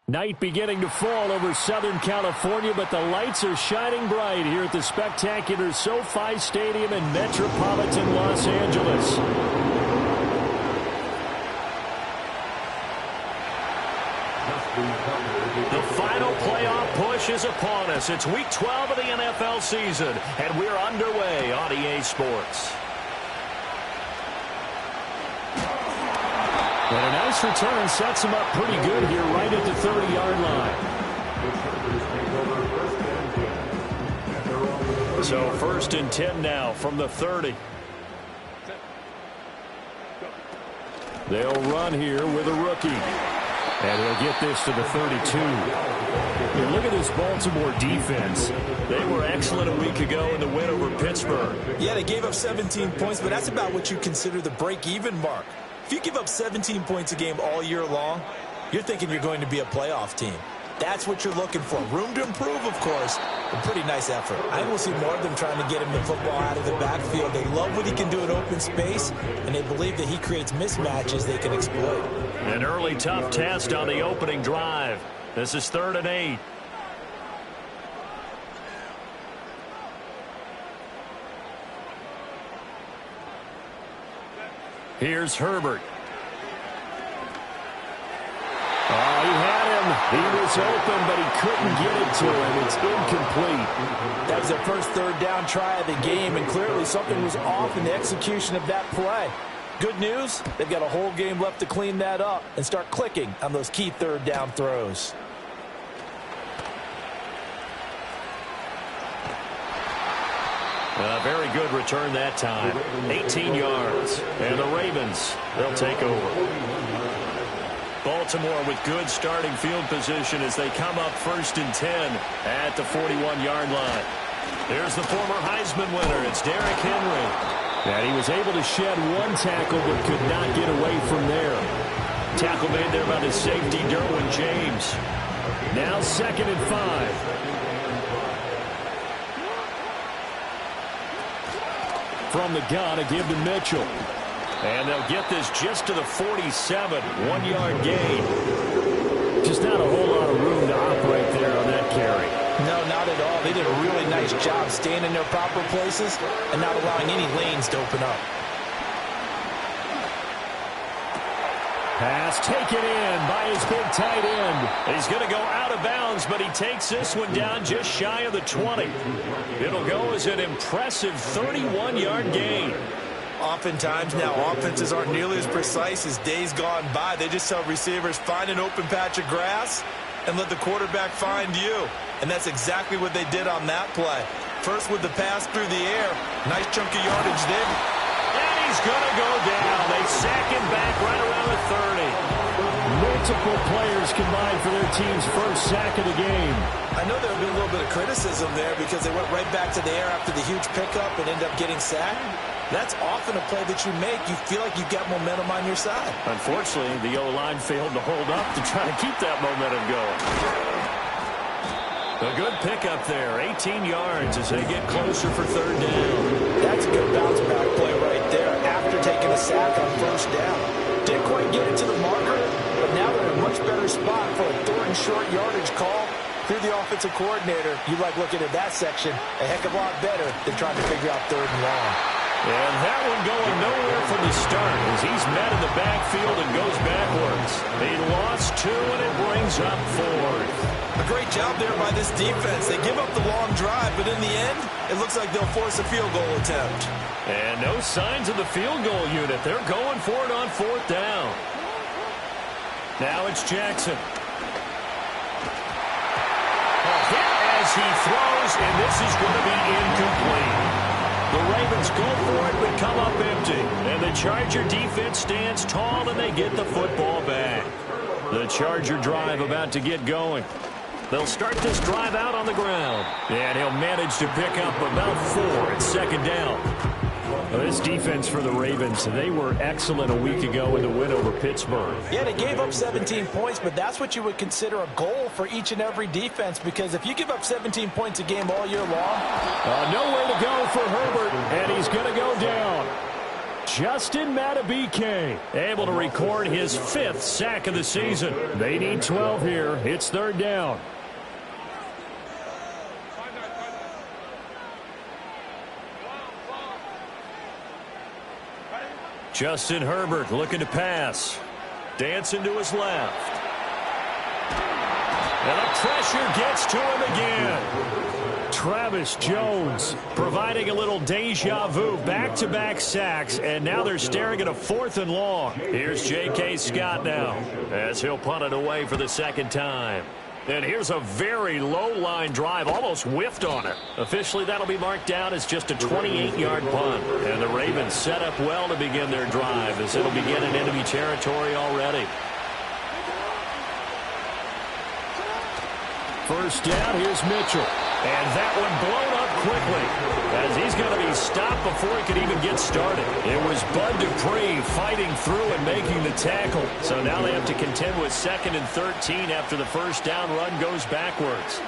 Night beginning to fall over Southern California, but the lights are shining bright here at the spectacular SoFi Stadium in metropolitan Los Angeles. The final playoff push is upon us. It's Week 12 of the NFL season, and we're underway on EA Sports. And a nice return sets him up pretty good here right at the 30-yard line. So 1st and 10 now from the 30. They'll run here with a rookie. And he'll get this to the 32. And look at this Baltimore defense. They were excellent a week ago in the win over Pittsburgh. Yeah, they gave up 17 points, but that's about what you consider the break-even mark. If you give up 17 points a game all year long, you're thinking you're going to be a playoff team. That's what you're looking for. Room to improve, of course, but pretty nice effort. I think we'll see more of them trying to get him the football out of the backfield. They love what he can do in open space, and they believe that he creates mismatches they can exploit. An early tough test on the opening drive. This is 3rd and 8. Here's Herbert. Oh, he had him. He was open, but he couldn't get it to him. It's incomplete. That was their first 3rd down try of the game, and clearly something was off in the execution of that play. Good news, they've got a whole game left to clean that up and start clicking on those key 3rd down throws. A very good return that time. 18 yards. And the Ravens, they'll take over. Baltimore with good starting field position as they come up 1st and 10 at the 41-yard line. There's the former Heisman winner. It's Derrick Henry. And he was able to shed one tackle but could not get away from there. Tackle made there by the safety, Derwin James. Now 2nd and 5. From the gun, a give to Mitchell. And they'll get this just to the 47. 1-yard gain. Just not a whole lot of room to operate there on that carry. No, not at all. They did a really nice job staying in their proper places and not allowing any lanes to open up. Pass taken in by his big tight end. He's going to go out of bounds, but he takes this one down just shy of the 20. It'll go as an impressive 31-yard gain. Oftentimes now, offenses aren't nearly as precise as days gone by. They just tell receivers, find an open patch of grass and let the quarterback find you. And that's exactly what they did on that play. First with the pass through the air. Nice chunk of yardage there. He's going to go down. They sack him back right around the 30. Multiple players combined for their team's first sack of the game. I know there will be a little bit of criticism there because they went right back to the air after the huge pickup and ended up getting sacked. That's often a play that you make. You feel like you've got momentum on your side. Unfortunately, the O-line failed to hold up to try to keep that momentum going. A good pickup there, 18 yards as they get closer for 3rd down. That's a good bounce back play right there after taking a sack on 1st down. Didn't quite get it to the marker, but now they're in a much better spot for a 3rd and short yardage call. Through the offensive coordinator, you like looking at that section a heck of a lot better than trying to figure out 3rd and long. And that one going nowhere from the start as he's met in the backfield and goes backwards. He lost 2 and it brings up 4th. A great job there by this defense. They give up the long drive, but in the end, it looks like they'll force a field goal attempt. And no signs of the field goal unit. They're going for it on 4th down. Now it's Jackson. A hit as he throws, and this is going to be incomplete. The Ravens go for it, but come up empty. And the Charger defense stands tall, and they get the football back. The Charger drive about to get going. They'll start this drive out on the ground. And he'll manage to pick up about 4 at 2nd down. Well, this defense for the Ravens, they were excellent a week ago in the win over Pittsburgh. Yeah, they gave up 17 points, but that's what you would consider a goal for each and every defense, because if you give up 17 points a game all year long... nowhere to go for Herbert, and he's going to go down. Justin Madubuike able to record his 5th sack of the season. They need 12 here. It's 3rd down. Justin Herbert looking to pass. Dancing to his left. And the pressure gets to him again. Travis Jones providing a little deja vu. Back-to-back sacks, and now they're staring at a 4th and long. Here's J.K. Scott now as he'll punt it away for the 2nd time. And here's a very low-line drive, almost whiffed on it. Officially, that'll be marked down as just a 28-yard punt. And the Ravens set up well to begin their drive as it'll begin in enemy territory already. First down, here's Mitchell. And that one blown up quickly as he's going to be stopped before he could even get started. It was Bud Dupree fighting through and making the tackle. So now they have to contend with 2nd and 13 after the first down run goes backwards.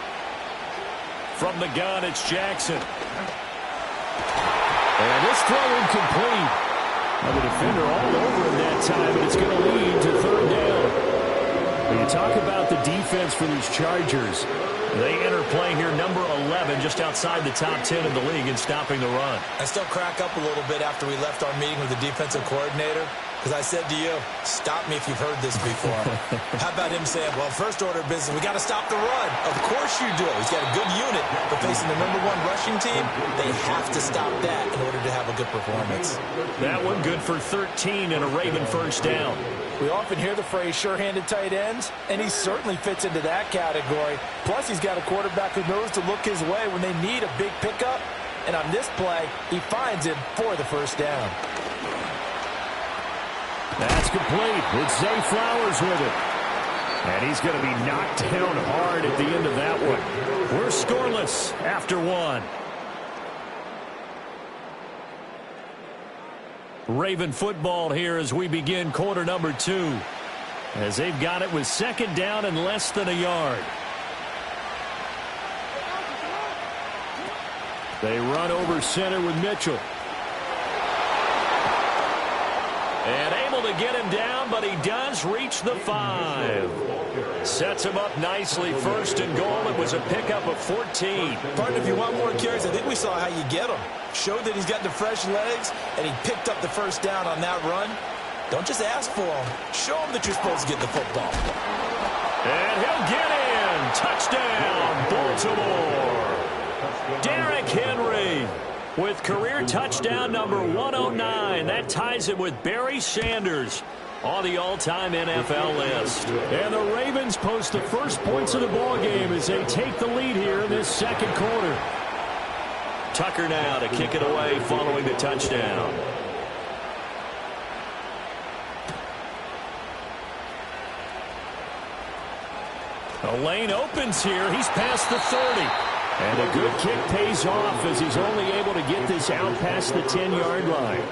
From the gun, it's Jackson. And this throw incomplete. Now the defender all over him that time, and it's going to lead to 3rd down. When you talk about the defense for these Chargers, they enter play here number 11, just outside the top 10 of the league in stopping the run. I still crack up a little bit after we left our meeting with the defensive coordinator, because I said to you, stop me if you've heard this before. How about him saying, well, first order of business, we got to stop the run. Of course you do. He's got a good unit, but facing the number 1 rushing team, they have to stop that in order to have a good performance. That one good for 13 and a Raven first down. We often hear the phrase sure-handed tight ends, and he certainly fits into that category. Plus, he's got a quarterback who knows to look his way when they need a big pickup. And on this play, he finds him for the first down. That's complete. It's Zay Flowers with it. And he's going to be knocked down hard at the end of that one. We're scoreless after 1. Raven football here as we begin quarter number 2. As they've got it with 2nd down and less than a yard. They run over center with Mitchell. And able to get him down, but he does reach the 5. Sets him up nicely. 1st and goal. It was a pickup of 14. Partner, if you want more carries, I think we saw how you get him. Showed that he's got the fresh legs, and he picked up the first down on that run. Don't just ask for him. Show him that you're supposed to get the football. And he'll get in. Touchdown, Baltimore. Derrick Henry with career touchdown number 109. That ties him with Barry Sanders on the all-time NFL list. And the Ravens post the first points of the ball game as they take the lead here in this 2nd quarter. Tucker now to kick it away following the touchdown. A lane opens here. He's past the 30. And a good kick pays off as he's only able to get this out past the 10-yard line.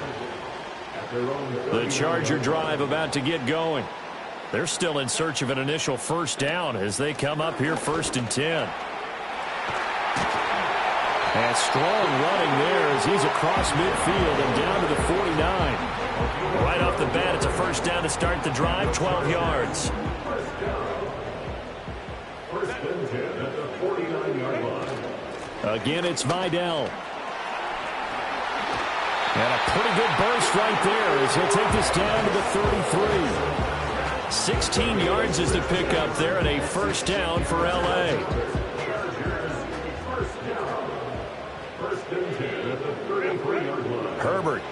The Charger drive about to get going. They're still in search of an initial first down as they come up here 1st and 10. And strong running there as he's across midfield and down to the 49. Right off the bat, it's a first down to start the drive, 12 yards. Again, it's Vidal. And a pretty good burst right there as he'll take this down to the 33. 16 yards is the pickup there and a first down for L.A. Herbert.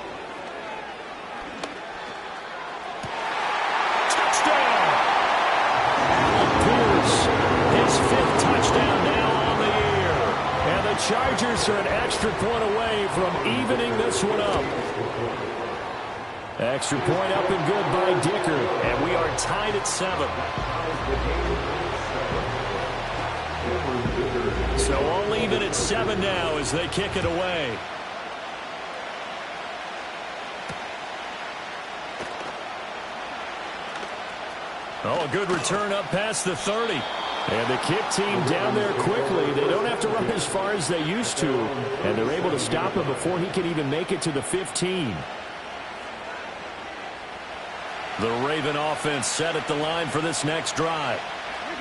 Touchdown! Pierce, his 5th touchdown now on the year. And the Chargers are an extra point away from evening this one up. Extra point up and good by Dicker. And we are tied at 7. So all even at 7 now as they kick it away. Oh, a good return up past the 30. And the kick team down there quickly. They don't have to run as far as they used to. And they're able to stop him before he can even make it to the 15. The Raven offense set at the line for this next drive.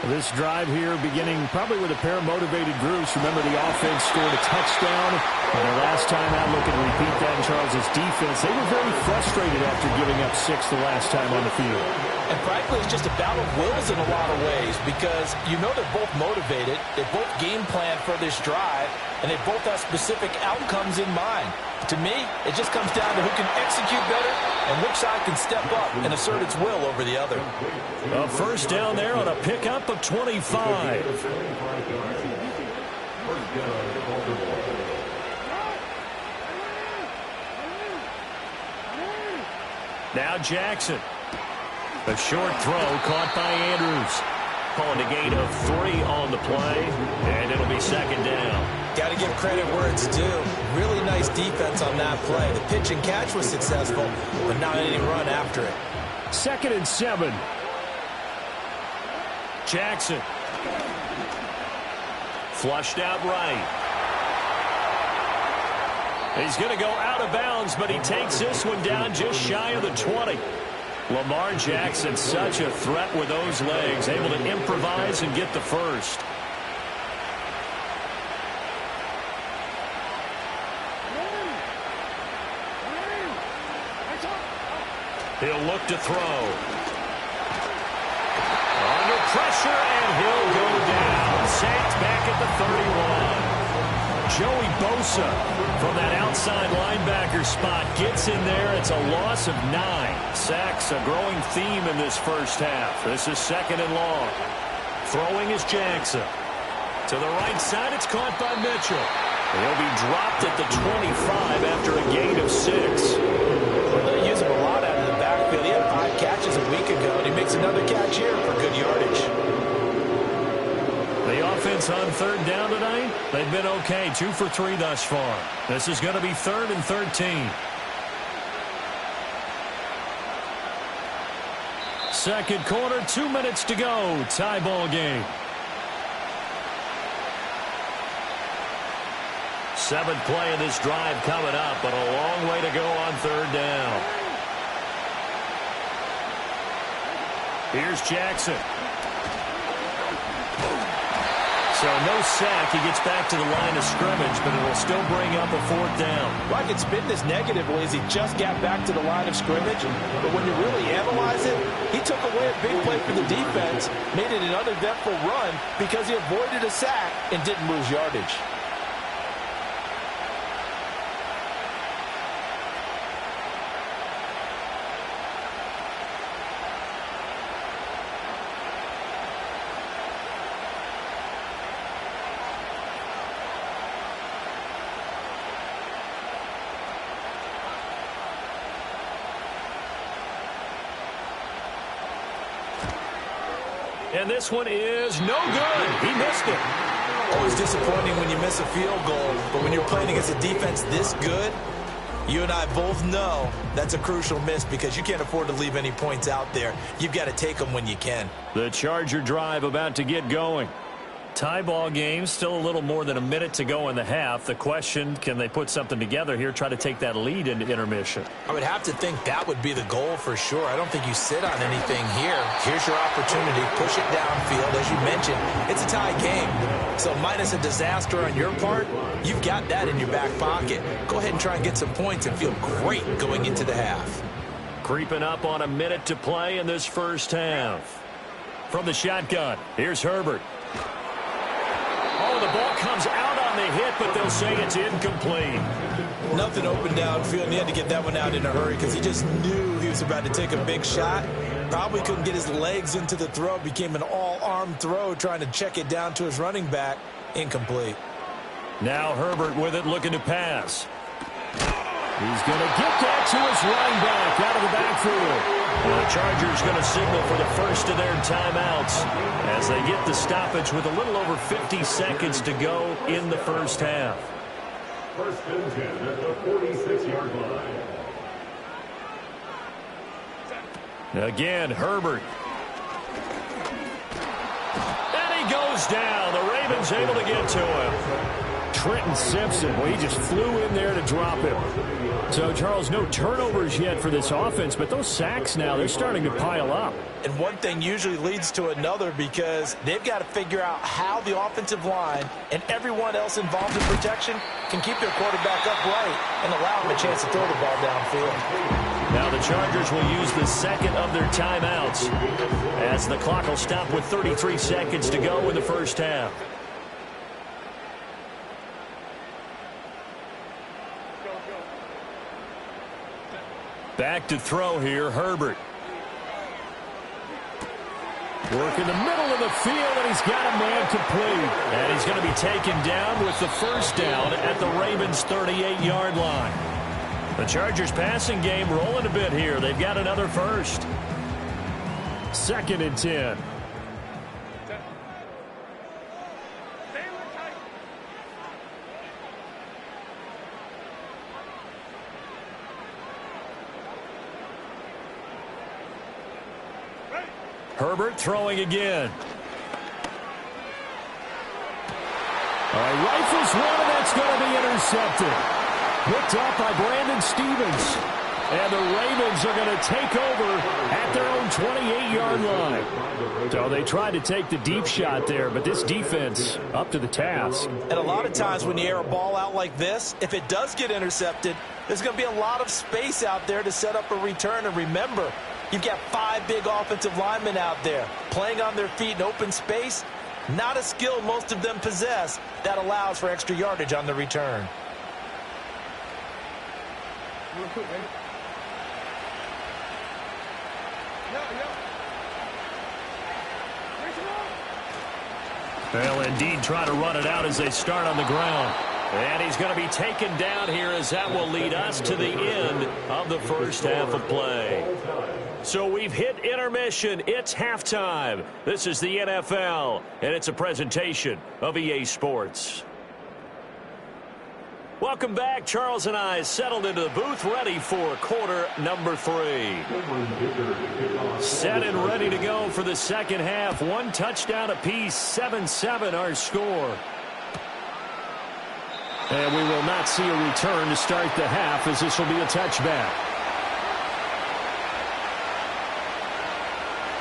This drive here beginning probably with a pair of motivated groups. Remember, the offense scored a touchdown. And their last time out, looking to repeat that in Charles' defense. They were very frustrated after giving up 6 the last time on the field. And frankly, it's just a battle of wills in a lot of ways because you know they're both motivated. They both game plan for this drive, and they both have specific outcomes in mind. To me, it just comes down to who can execute better and which side can step up and assert its will over the other. A first down there on a pickup of 25. Now Jackson. A short throw caught by Andrews. Calling a gain of 3 on the play, and it'll be second down. Got to give credit where it's due. Really nice defense on that play. The pitch and catch was successful, but not any run after it. 2nd and 7. Jackson. Flushed out right. He's going to go out of bounds, but he takes this one down just shy of the 20. Lamar Jackson, such a threat with those legs, able to improvise and get the first. He'll look to throw. Under pressure, and he'll go down. Sacked back at the 31. Joey Bosa from that outside linebacker spot gets in there. It's a loss of 9. Sacks, a growing theme in this first half. This is 2nd and long. Throwing is Jackson. To the right side, it's caught by Mitchell. He'll be dropped at the 25 after a gain of 6. Well, they use him a lot out of the backfield. He had 5 catches a week ago, and he makes another catch here for good yardage. The offense on 3rd down tonight, they've been okay. 2 for 3 thus far. This is going to be 3rd and 13. Second quarter, 2 minutes to go. Tie ball game. 7th play of this drive coming up, but a long way to go on 3rd down. Here's Jackson. So no sack. He gets back to the line of scrimmage, but it will still bring up a 4th down. Well, I could spin this negatively as he just got back to the line of scrimmage. But when you really analyze it, he took away a big play for the defense, made it an uneventful run because he avoided a sack and didn't lose yardage. And this one is no good. He missed it. Always disappointing when you miss a field goal, but when you're playing against a defense this good, you and I both know that's a crucial miss because you can't afford to leave any points out there. You've got to take them when you can. The Charger drive about to get going. Tie ball game, still a little more than a minute to go in the half. The question, can they put something together here, try to take that lead into intermission? I would have to think that would be the goal for sure. I don't think you sit on anything here. Here's your opportunity. Push it downfield. As you mentioned, it's a tie game. So minus a disaster on your part, you've got that in your back pocket. Go ahead and try and get some points and feel great going into the half. Creeping up on a minute to play in this first half. From the shotgun, here's Herbert. Oh, the ball comes out on the hit, but they'll say it's incomplete. Nothing open downfield, and he had to get that one out in a hurry because he just knew he was about to take a big shot. Probably couldn't get his legs into the throw. Became an all-arm throw, trying to check it down to his running back. Incomplete. Now Herbert with it, looking to pass. He's going to get that to his running back out of the backfield. The Chargers going to signal for the first of their timeouts as they get the stoppage with a little over 50 seconds to go in the first half. First and 10 at the 46-yard line. Again, Herbert. And he goes down. The Ravens able to get to him. Trenton Simpson. Well, he just flew in there to drop him. So, Charles, no turnovers yet for this offense, but those sacks now, they're starting to pile up. And one thing usually leads to another because they've got to figure out how the offensive line and everyone else involved in protection can keep their quarterback upright and allow him a chance to throw the ball downfield. Now the Chargers will use the second of their timeouts as the clock will stop with 33 seconds to go in the first half. Back to throw here, Herbert. Work in the middle of the field, and he's got a man complete. And he's going to be taken down with the first down at the Ravens' 38-yard line. The Chargers passing game rolling a bit here. They've got another first. 2nd and 10. Herbert throwing again. Rifles one, and that's going to be intercepted. Picked up by Brandon Stevens. And the Ravens are going to take over at their own 28-yard line. So they tried to take the deep shot there, but this defense up to the task. And a lot of times when you air a ball out like this, if it does get intercepted, there's going to be a lot of space out there to set up a return. And remember, you've got 5 big offensive linemen out there playing on their feet in open space. Not a skill most of them possess that allows for extra yardage on the return. They'll indeed try to run it out as they start on the ground. And he's going to be taken down here as that will lead us to the end of the first half of play. So we've hit intermission. It's halftime. This is the NFL, and it's a presentation of EA Sports. Welcome back. Charles and I settled into the booth, ready for quarter number 3. Set and ready to go for the second half. 1 touchdown apiece, 7-7 our score. And we will not see a return to start the half, as this will be a touchback.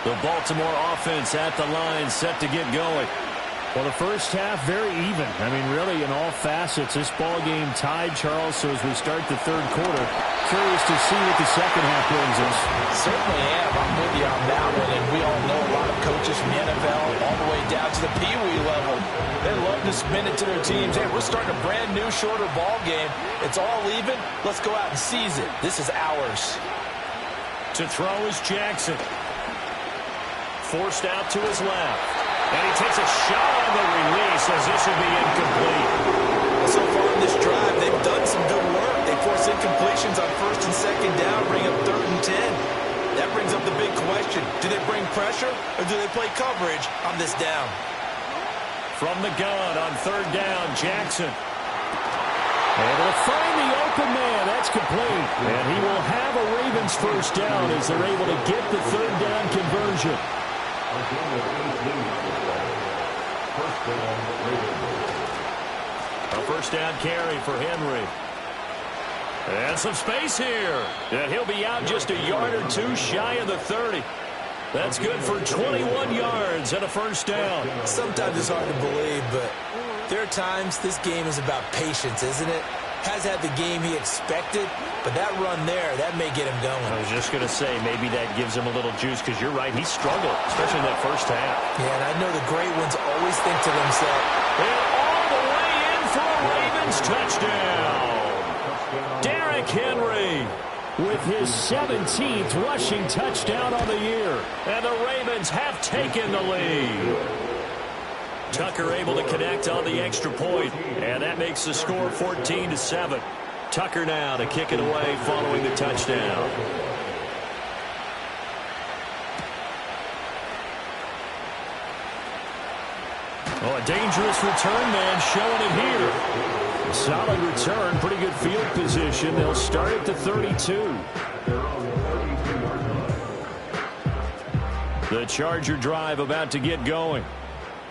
The Baltimore offense at the line, set to get going. Well, the first half, very even. I mean, really, in all facets, this ball game tied, Charles. So as we start the third quarter, curious to see what the second half brings us. Certainly am. I'm with you on that one. And we all know a lot of coaches from the NFL all the way down to the Pee Wee level. They love to spin it to their teams. Hey, we're starting a brand new, shorter ball game. It's all even. Let's go out and seize it. This is ours. To throw is Jackson. Forced out to his left. And he takes a shot on the release as this will be incomplete. So far in this drive, they've done some good work. They force incompletions on 1st and 2nd down, bring up 3rd and 10. That brings up the big question. Do they bring pressure or do they play coverage on this down? From the gun on 3rd down, Jackson. Able to find the open man. That's complete. And he will have a Ravens first down as they're able to get the 3rd down conversion. A first down carry for Henry. And some space here. And he'll be out just a yard or 2 shy of the 30. That's good for 21 yards and a first down. Sometimes it's hard to believe, but there are times this game is about patience, isn't it? Has had the game he expected, but that run there, that may get him going. I was just going to say, maybe that gives him a little juice, because you're right, he struggled, especially in that first half. Yeah, and I know the great ones always think to themselves, and all the way in for a Ravens touchdown. Derrick Henry with his 17th rushing touchdown on the year. And the Ravens have taken the lead. Tucker able to connect on the extra point, and that makes the score 14-7. Tucker now to kick it away following the touchdown. Oh, a dangerous return man showing it here. Solid return, pretty good field position. They'll start at the 32. The Charger drive about to get going.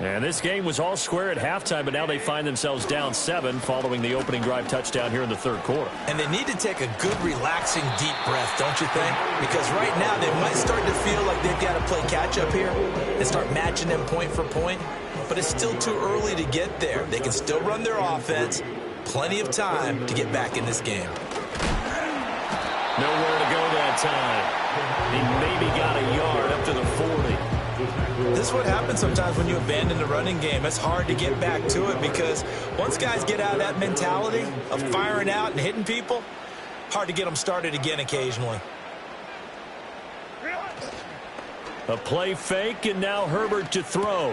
And this game was all square at halftime, but now they find themselves down 7 following the opening drive touchdown here in the third quarter. And they need to take a good, relaxing, deep breath, don't you think? Because right now they might start to feel like they've got to play catch-up here and start matching them point for point. But it's still too early to get there. They can still run their offense. Plenty of time to get back in this game. Nowhere to go that time. He maybe got a yard up to the 40. This is what happens sometimes when you abandon the running game. It's hard to get back to it because once guys get out of that mentality of firing out and hitting people, hard to get them started again occasionally. A play fake, and now Herbert to throw.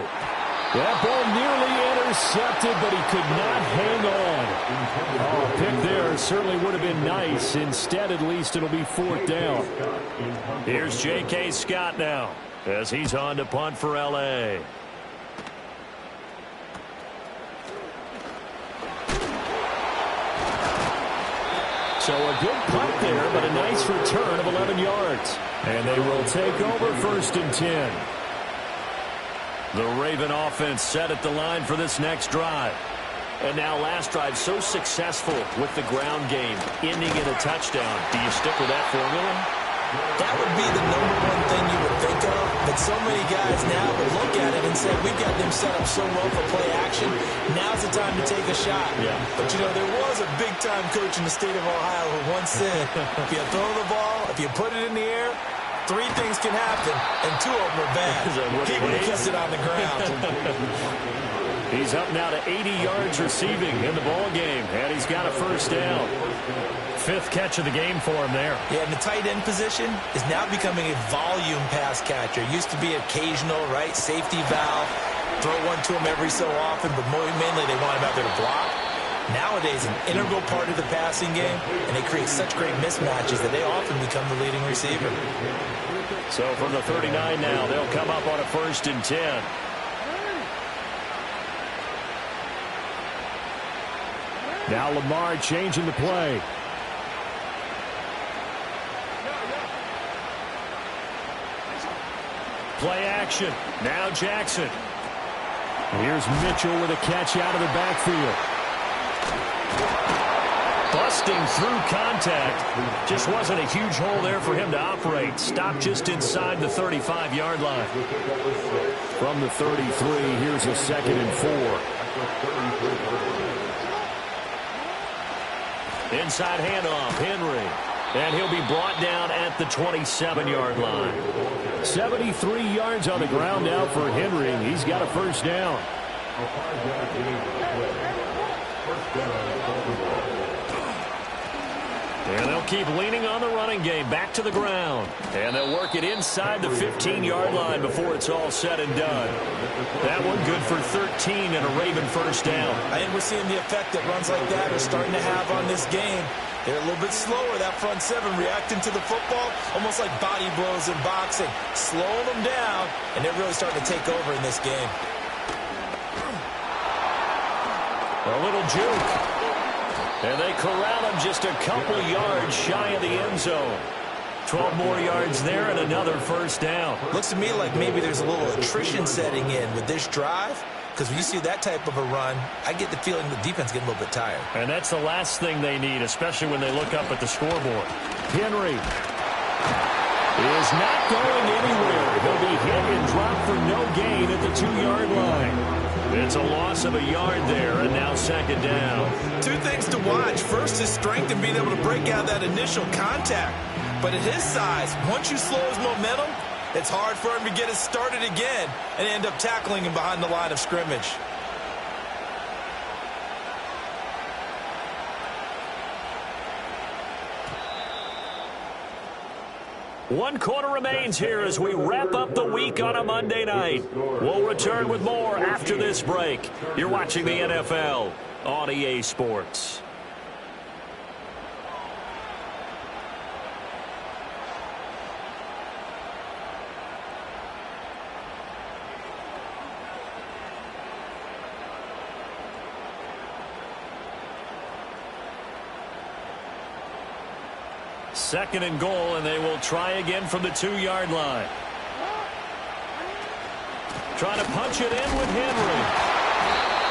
That ball nearly intercepted, but he could not hang on. Oh, a pick there certainly would have been nice. Instead, at least, it'll be 4th down. Here's J.K. Scott now as he's on to punt for L.A. So a good punt there, but a nice return of 11 yards. And they will take over 1st and 10. The Raven offense set at the line for this next drive. And now last drive so successful with the ground game, ending in a touchdown. Do you stick with that formula? That would be the #1 thing you would think of, but so many guys now would look at it and say, we've got them set up so well for play action, now's the time to take a shot. Yeah. But, you know, there was a big-time coach in the state of Ohio who once said, if you throw the ball, if you put it in the air, 3 things can happen, and 2 of them are bad. He would have kept it on the ground. He's up now to 80 yards receiving in the ball game, and he's got a 1st down. 5th catch of the game for him there. Yeah, and the tight end position is now becoming a volume pass catcher. Used to be occasional, right, safety valve, throw one to him every so often, but mainly they want him out there to block. Nowadays, an integral part of the passing game, and they create such great mismatches that they often become the leading receiver. So from the 39 now, they'll come up on a 1st and 10. Now Lamar changing the play. Play action. Now Jackson. Here's Mitchell with a catch out of the backfield. Busting through contact. Just wasn't a huge hole there for him to operate. Stopped just inside the 35-yard line. From the 33, here's a 2nd and 4. Inside handoff, Henry. And he'll be brought down at the 27-yard line. 73 yards on the ground now for Henry. He's got a 1st down. And they'll keep leaning on the running game back to the ground. And they'll work it inside the 15-yard line before it's all said and done. That one good for 13 and a Raven 1st down. I think we're seeing the effect that runs like that are starting to have on this game. They're a little bit slower, that front 7, reacting to the football, almost like body blows in boxing. Slowing them down, and they're really starting to take over in this game. A little juke. And they corral him just a couple yards shy of the end zone. 12 more yards there and another 1st down. Looks to me like maybe there's a little attrition setting in with this drive. Because when you see that type of a run, I get the feeling the defense getting a little bit tired. And that's the last thing they need, especially when they look up at the scoreboard. Henry is not going anywhere. He'll be hit and dropped for no gain at the 2-yard line. It's a loss of a yard there, and now 2nd down. 2 things to watch. First, his strength and being able to break out that initial contact. But at his size, once you slow his momentum, it's hard for him to get it started again and end up tackling him behind the line of scrimmage. One quarter remains here as we wrap up the week on a Monday night. We'll return with more after this break. You're watching the NFL on EA Sports. Second and goal, and they will try again from the 2-yard line. Trying to punch it in with Henry.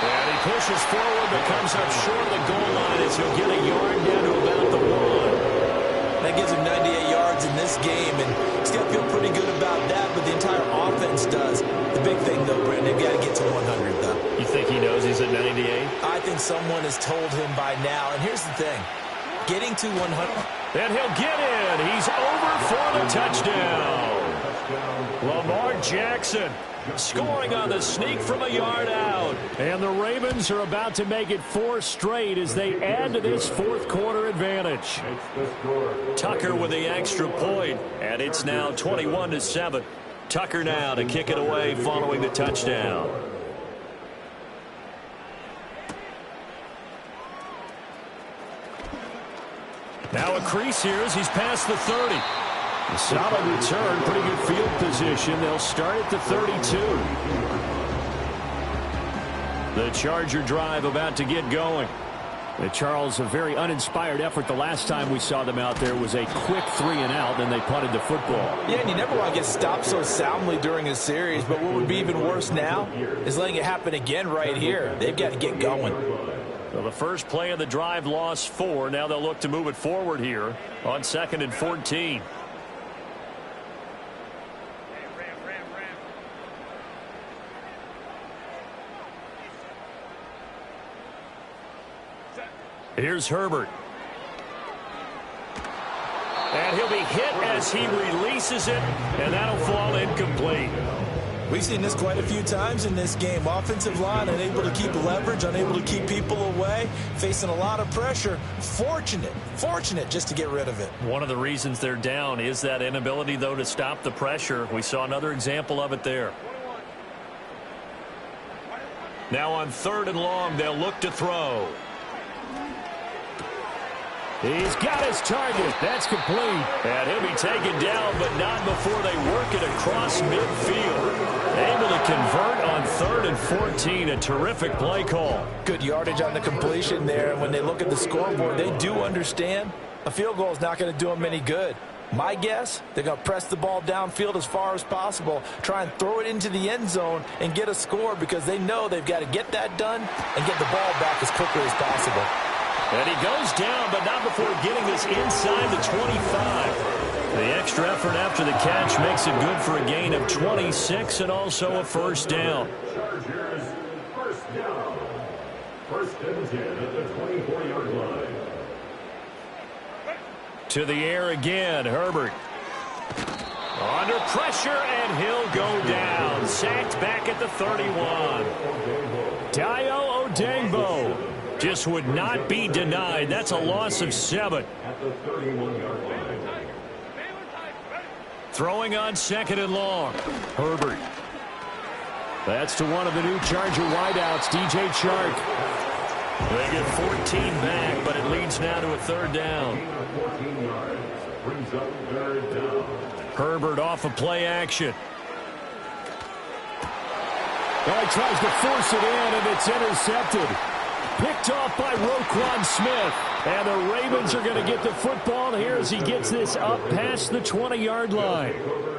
And he pushes forward but comes up short of the goal line as he'll get a yard down to about the 1. That gives him 98 yards in this game, and he's got to feel pretty good about that, but the entire offense does. The big thing, though, Brandon, they've got to get to 100, though. You think he knows he's at 98? I think someone has told him by now, and here's the thing. Getting to 100. And he'll get in. He's over for the touchdown. Lamar Jackson scoring on the sneak from a yard out. And the Ravens are about to make it 4 straight as they add to this fourth quarter advantage. Tucker with the extra point, and it's now 21-7. Tucker now to kick it away following the touchdown. Now a crease here as he's past the 30. A solid return, pretty good field position. They'll start at the 32. The Charger drive about to get going. Charles, a very uninspired effort. The last time we saw them out there was a quick 3 and out, then they punted the football. Yeah, and you never want to get stopped so soundly during a series, but what would be even worse now is letting it happen again right here. They've got to get going. Well, the first play of the drive lost 4. Now they'll look to move it forward here on 2nd and 14. Here's Herbert. And he'll be hit as he releases it, and that'll fall incomplete. We've seen this quite a few times in this game. Offensive line unable to keep leverage, unable to keep people away, facing a lot of pressure. Fortunate just to get rid of it. One of the reasons they're down is that inability, though, to stop the pressure. We saw another example of it there. Now on 3rd and long, they'll look to throw. He's got his target. That's complete. And he'll be taken down, but not before they work it across midfield. Able to convert on 3rd and 14. A terrific play call. Good yardage on the completion there. And when they look at the scoreboard, they do understand a field goal is not going to do them any good. My guess, they're going to press the ball downfield as far as possible, try and throw it into the end zone and get a score because they know they've got to get that done and get the ball back as quickly as possible. And he goes down, but not before getting this inside the 25. The extra effort after the catch makes it good for a gain of 26 and also a first down. Chargers, first down. 1st and 10 at the 24-yard line. To the air again, Herbert. Under pressure, and he'll go down. Sacked back at the 31. Dayo Odeyingbo just would not be denied. That's a loss of 7. At the 31-yard line. Throwing on 2nd and long. Herbert. That's to one of the new Charger wideouts, DJ Chark. They get 14 back, but it leads now to a 3rd down. 14 yards. Brings up 3rd down. Herbert off of play action. Well, he tries to force it in, and it's intercepted. Picked off by Roquan Smith. And the Ravens are going to get the football here as he gets this up past the 20-yard line.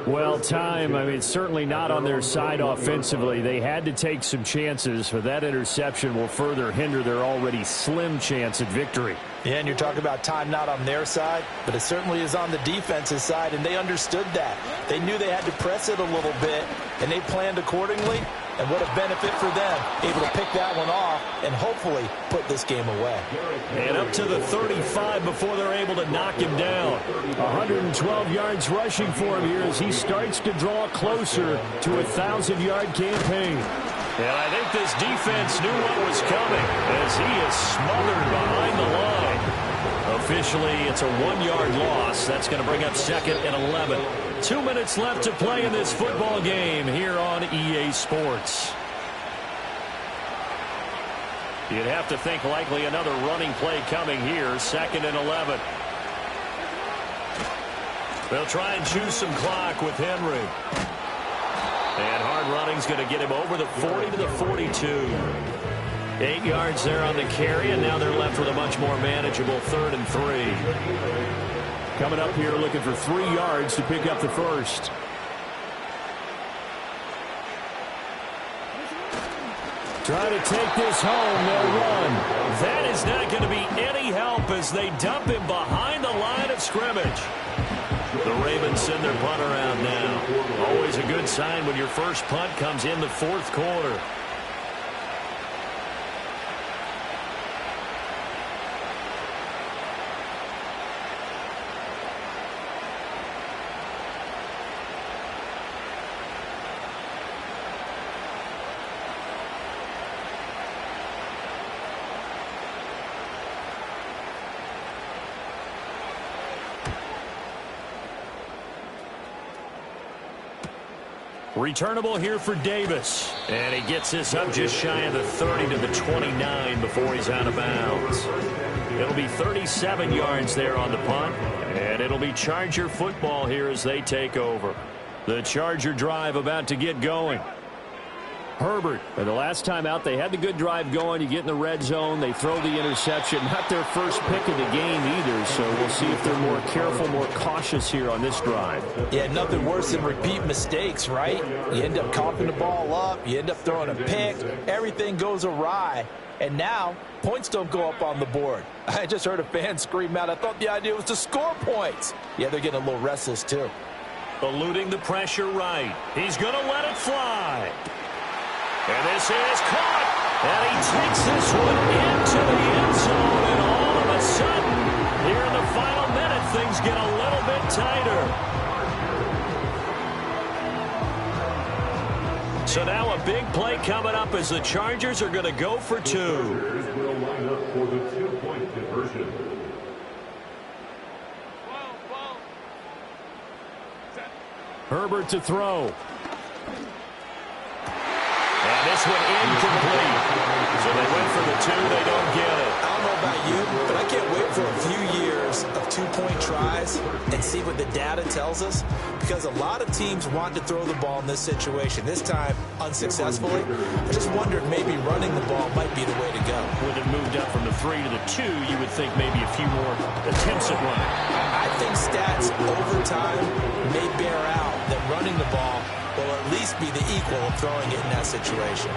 Well, it's certainly not on their side offensively. They had to take some chances, but that interception will further hinder their already slim chance at victory. Yeah, and you're talking about time not on their side, but it certainly is on the defense's side, and they understood that. They knew they had to press it a little bit, and they planned accordingly. And what a benefit for them, able to pick that one off and hopefully put this game away. And up to the 35 before they're able to knock him down. 112 yards rushing for him here as he starts to draw closer to a 1,000-yard campaign. And I think this defense knew what was coming as he is smothered behind the line. Officially, it's a 1-yard loss. That's going to bring up 2nd and 11. 2 minutes left to play in this football game here on EA Sports. You'd have to think likely another running play coming here. 2nd and 11. They'll try and choose some clock with Henry. And hard running's going to get him over the 40 to the 42. 8 yards there on the carry, and now they're left with a much more manageable 3rd and 3. Coming up here looking for 3 yards to pick up the first. Trying to take this home, they'll run. That is not going to be any help as they dump him behind the line of scrimmage. The Ravens send their punt around now. Always a good sign when your first punt comes in the fourth quarter. Returnable here for Davis. And he gets this up just shy of the 30 to the 29 before he's out of bounds. It'll be 37 yards there on the punt. And it'll be Charger football here as they take over. The Charger drive about to get going. Herbert, the last time out, they had the good drive going. You get in the red zone, they throw the interception. Not their first pick of the game either, so we'll see if they're more careful, more cautious here on this drive. Yeah, nothing worse than repeat mistakes, right? You end up coughing the ball up, you end up throwing a pick, everything goes awry, and now points don't go up on the board. I just heard a fan scream out, I thought the idea was to score points. Yeah, they're getting a little restless too. Eluding the pressure right. He's going to let it fly. And this is caught. And he takes this one into the end zone. And all of a sudden, here in the final minute, things get a little bit tighter. So now a big play coming up as the Chargers are going to go for two. Chargers will line up for the 2-point conversion. Herbert to throw. And this one incomplete. So they went for the two. They don't get it. I don't know about you, but I can't wait for a few years of two-point tries and see what the data tells us, because a lot of teams want to throw the ball in this situation. This time, unsuccessfully. I just wondered maybe running the ball might be the way to go. With it moved up from the 3 to the 2, you would think maybe a few more attempts at running. I think stats over time may bear out that running the ball will at least be the equal of throwing it in that situation.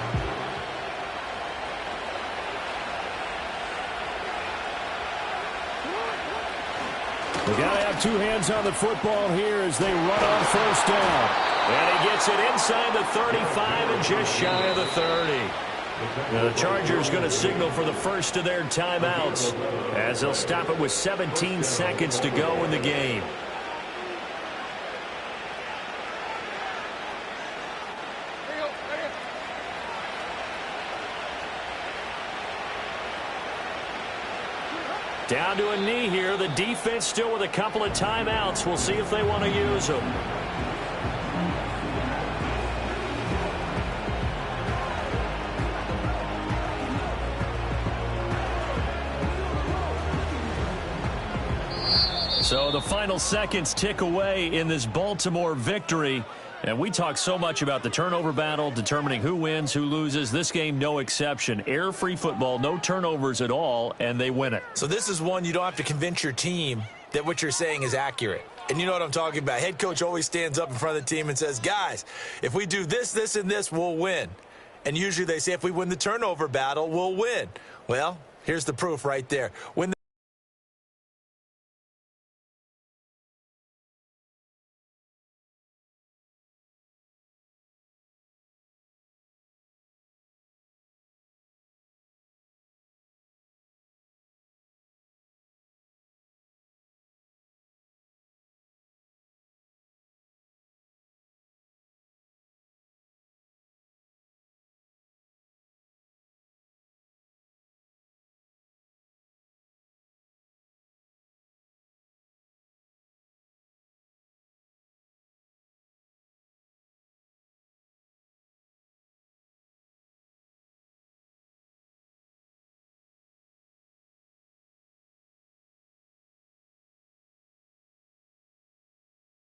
They got to have two hands on the football here as they run on first down. And he gets it inside the 35 and just shy of the 30. Now the Chargers going to signal for the first of their timeouts as they'll stop it with 17 seconds to go in the game. Down to a knee here. The defense still with a couple of timeouts. We'll see if they want to use them. So the final seconds tick away in this Baltimore victory. And we talk so much about the turnover battle, determining who wins, who loses. This game, no exception. Error-free football, no turnovers at all, and they win it. So this is one you don't have to convince your team that what you're saying is accurate. And you know what I'm talking about. Head coach always stands up in front of the team and says, guys, if we do this, this, and this, we'll win. And usually they say if we win the turnover battle, we'll win. Well, here's the proof right there. When